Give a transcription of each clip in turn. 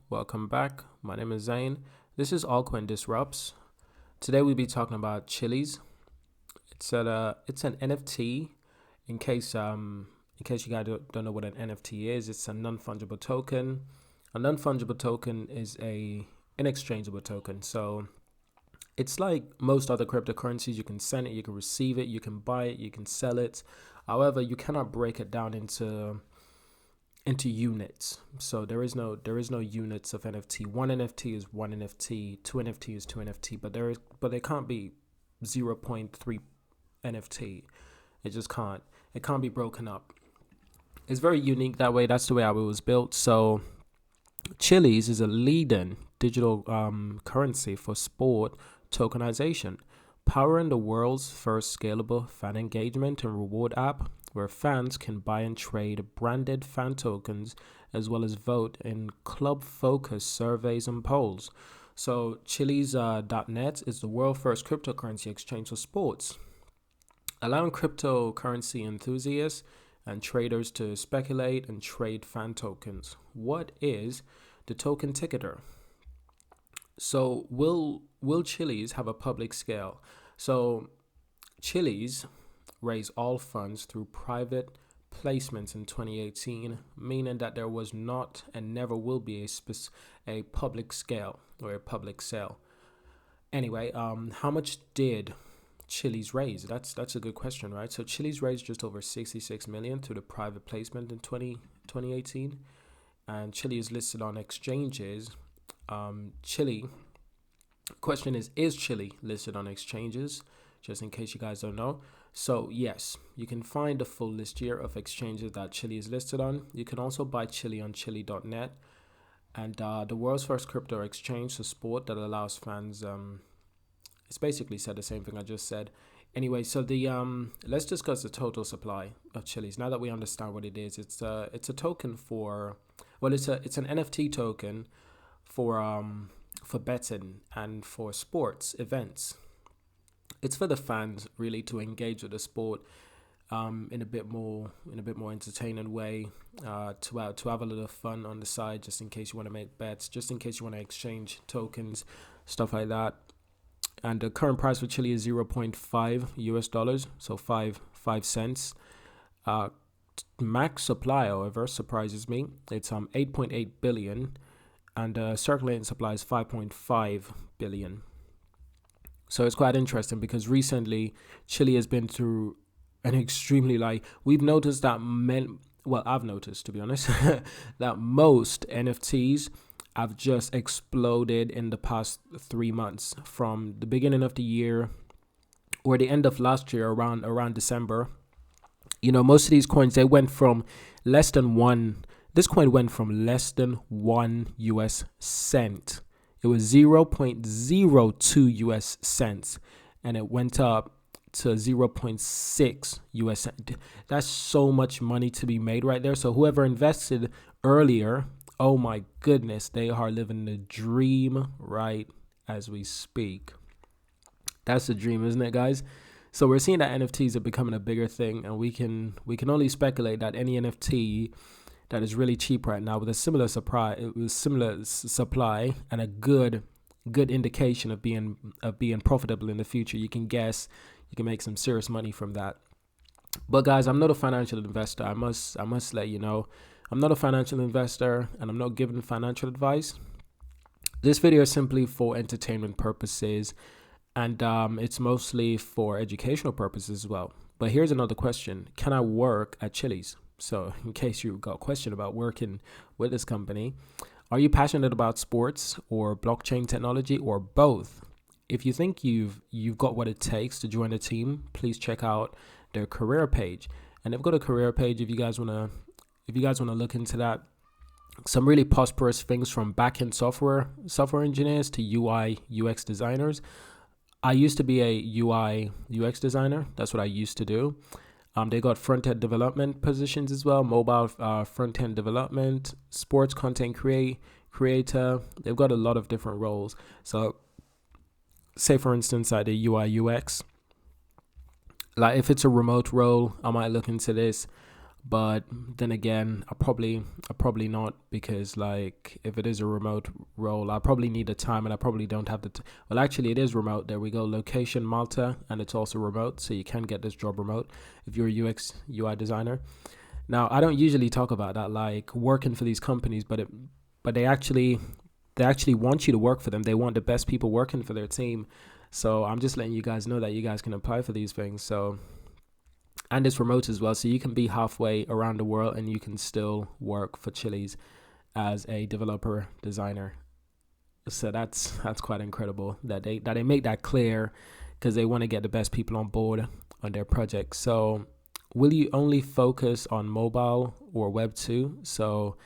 welcome back. My name is Zane. This is Altcoin Disrupts. Today we'll be talking about Chiliz. It's an NFT. In case you guys don't know what an NFT is, it's a non-fungible token. A non-fungible token is a inexchangeable token. So it's like most other cryptocurrencies. You can send it, you can receive it, you can buy it, you can sell it. However, you cannot break it down into units. So there is no units of NFT. One NFT is one NFT, two NFT is two NFT, but there can't be zero point 0.3 NFT. It just can't. It can't be broken up. It's very unique that way. That's the way how it was built. So Chiliz is a leading digital currency for sport tokenization, powering the world's first scalable fan engagement and reward app where fans can buy and trade branded fan tokens as well as vote in club-focused surveys and polls. So Chiliz.net is the world's first cryptocurrency exchange for sports, allowing cryptocurrency enthusiasts and traders to speculate and trade fan tokens. What is the token ticketer? So will Chiliz have a public scale? So Chiliz raised all funds through private placements in 2018, meaning that there was not and never will be a public scale or a public sale. Anyway, how much did Chiliz raise? That's a good question, right? So Chiliz raised just over 66 million through the private placement in 2018, and Chili is listed on exchanges. Question is Chili listed on exchanges? Just in case you guys don't know. So yes, you can find the full list here of exchanges that Chili is listed on. You can also buy Chili on Chili.net, and the world's first crypto exchange for sport that allows fans. It's basically said the same thing I just said. Anyway, so the let's discuss the total supply of Chiliz. Now that we understand what it is, it's a token for, well, it's an NFT token for betting and for sports events. It's for the fans really to engage with the sport in a bit more entertaining way, to have a little fun on the side, just in case you want to make bets, just in case you want to exchange tokens, stuff like that. And the current price for Chili is $0.5, so 5 cents. Max supply, however, surprises me. It's 8.8 billion, and circulating supply is 5.5 billion. So it's quite interesting because recently Chili has been through an extremely, we've noticed that I've noticed, to be honest, that most NFTs have just exploded in the past 3 months, from the beginning of the year or the end of last year around December. You know, most of these coins, they went from less than one. This coin went from less than 1 US cent. It was 0.02 US cents, and it went up to 0.6 US cent. That's so much money to be made right there. So whoever invested earlier, oh my goodness, they are living the dream right as we speak. That's the dream, isn't it, guys? So we're seeing that NFTs are becoming a bigger thing, and we can only speculate that any NFT that is really cheap right now with a similar supply and a good indication of being profitable in the future, you can make some serious money from that. But guys, I'm not a financial investor. I must let you know, I'm not a financial investor, and I'm not giving financial advice. This video is simply for entertainment purposes, and it's mostly for educational purposes as well. But here's another question: can I work at Chiliz? So in case you got a question about working with this company, are you passionate about sports or blockchain technology or both? If you think you've got what it takes to join the team, please check out their career page. And they've got a career page if you guys wanna look into that. Some really prosperous things, from back-end software engineers to UI UX designers. I used to be a UI UX designer. That's what I used to do. They got front-end development positions as well, mobile front-end development, sports content creator. They've got a lot of different roles. So say, for instance, I did UI UX. Like if it's a remote role, I might look into this. But then again, I probably not, because like if it is a remote role, I probably need the time, and I probably don't have the. Well, actually, it is remote. There we go. Location Malta, and it's also remote, so you can get this job remote if you're a UX UI designer. Now, I don't usually talk about that, like working for these companies, but they actually want you to work for them. They want the best people working for their team. So I'm just letting you guys know that you guys can apply for these things. So, and it's remote as well, so you can be halfway around the world and you can still work for Chiliz as a developer designer. So that's quite incredible that they make that clear, because they want to get the best people on board on their project. So will you only focus on mobile or web 2? So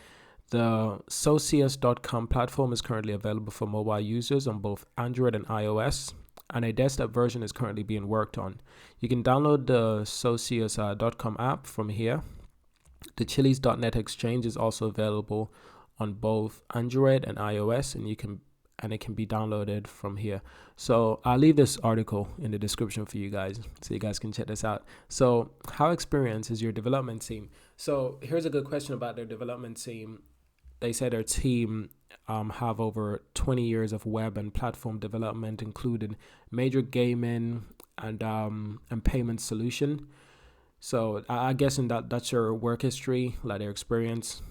the Socius.com platform is currently available for mobile users on both Android and iOS, and a desktop version is currently being worked on. You can download the Socius.com app from here. The Chiliz.net exchange is also available on both Android and iOS, and it can be downloaded from here. So I'll leave this article in the description for you guys, so you guys can check this out. So how experienced is your development team? So here's a good question about their development team. They say their team have over 20 years of web and platform development, including major gaming and payment solution. So I guess in that's your work history, like their experience.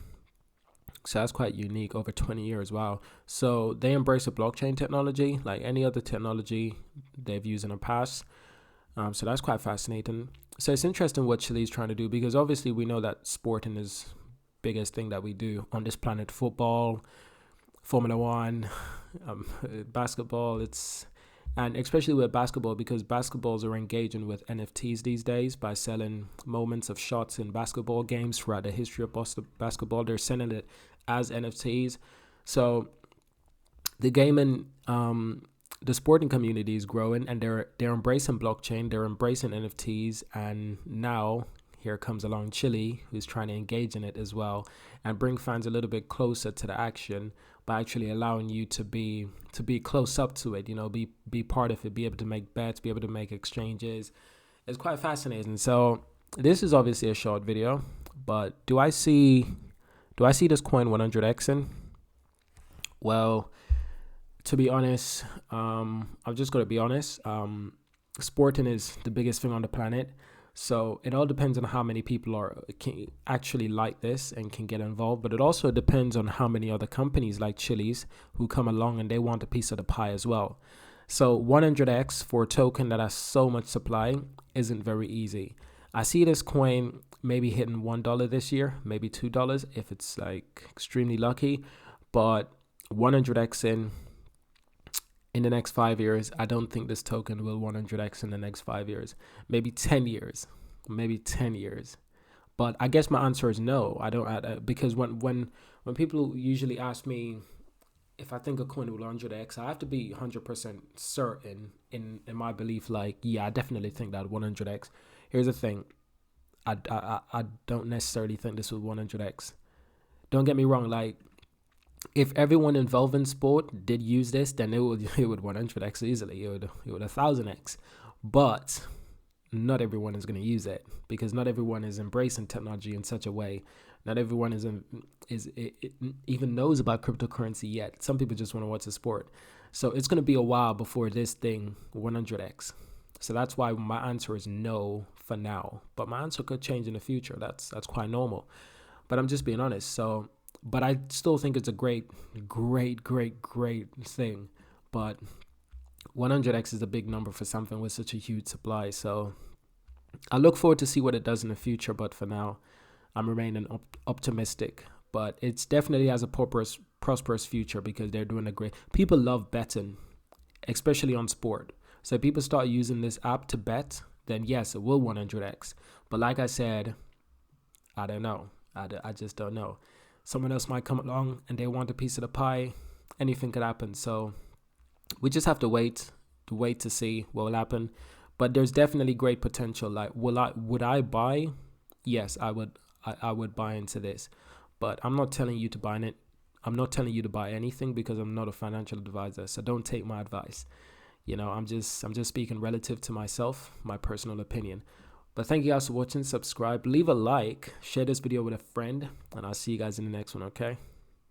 So that's quite unique, over 20 years. Wow. So they embrace the blockchain technology like any other technology they've used in the past. So that's quite fascinating. So it's interesting what Chile is trying to do, because obviously we know that sporting is biggest thing that we do on this planet. Football, Formula One, basketball. And especially with basketball, because basketballs are engaging with NFTs these days by selling moments of shots in basketball games throughout the history of basketball. They're selling it as NFTs. So the gaming, the sporting community is growing, and they're embracing blockchain. They're embracing NFTs, and now here comes along Chile, who's trying to engage in it as well and bring fans a little bit closer to the action by actually allowing you to be close up to it, be part of it, be able to make bets, be able to make exchanges. It's quite fascinating. So this is obviously a short video, but do I see this coin 100xing? Well, to be honest, I'm just going to be honest. Sporting is the biggest thing on the planet. So it all depends on how many people can actually like this and can get involved. But it also depends on how many other companies like Chiliz who come along and they want a piece of the pie as well. So 100x for a token that has so much supply isn't very easy. I see this coin maybe hitting $1 this year, maybe $2 if it's like extremely lucky. But 100x in the next 5 years, I don't think this token will 100x in the next 5 years, maybe 10 years. But I guess my answer is no. I don't, because when people usually ask me if I think a coin will 100x, I have to be 100% certain in my belief. Like, yeah, I definitely think that 100x. Here's the thing. I don't necessarily think this will 100x. Don't get me wrong. Like, if everyone involved in sport did use this, then it would 100x easily. It would 1000x. But not everyone is going to use it, because not everyone is embracing technology in such a way. Not everyone even knows about cryptocurrency yet. Some people just want to watch the sport. So it's going to be a while before this thing 100x. So that's why my answer is no for now. But my answer could change in the future. That's quite normal. But I'm just being honest. So. But I still think it's a great thing. But 100x is a big number for something with such a huge supply. So I look forward to see what it does in the future. But for now, I'm remaining optimistic. But it's definitely has a prosperous future, because they're doing a great. People love betting, especially on sport. So if people start using this app to bet, then yes, it will 100x. But like I said, I don't know. I just don't know. Someone else might come along and they want a piece of the pie. Anything could happen. So we just have to wait to see what will happen. But there's definitely great potential. Like, would I buy? Yes, I would. I would buy into this. But I'm not telling you to buy it. I'm not telling you to buy anything, because I'm not a financial advisor. So don't take my advice. I'm just speaking relative to myself, my personal opinion. But thank you guys for watching. Subscribe, leave a like, share this video with a friend, and I'll see you guys in the next one, okay?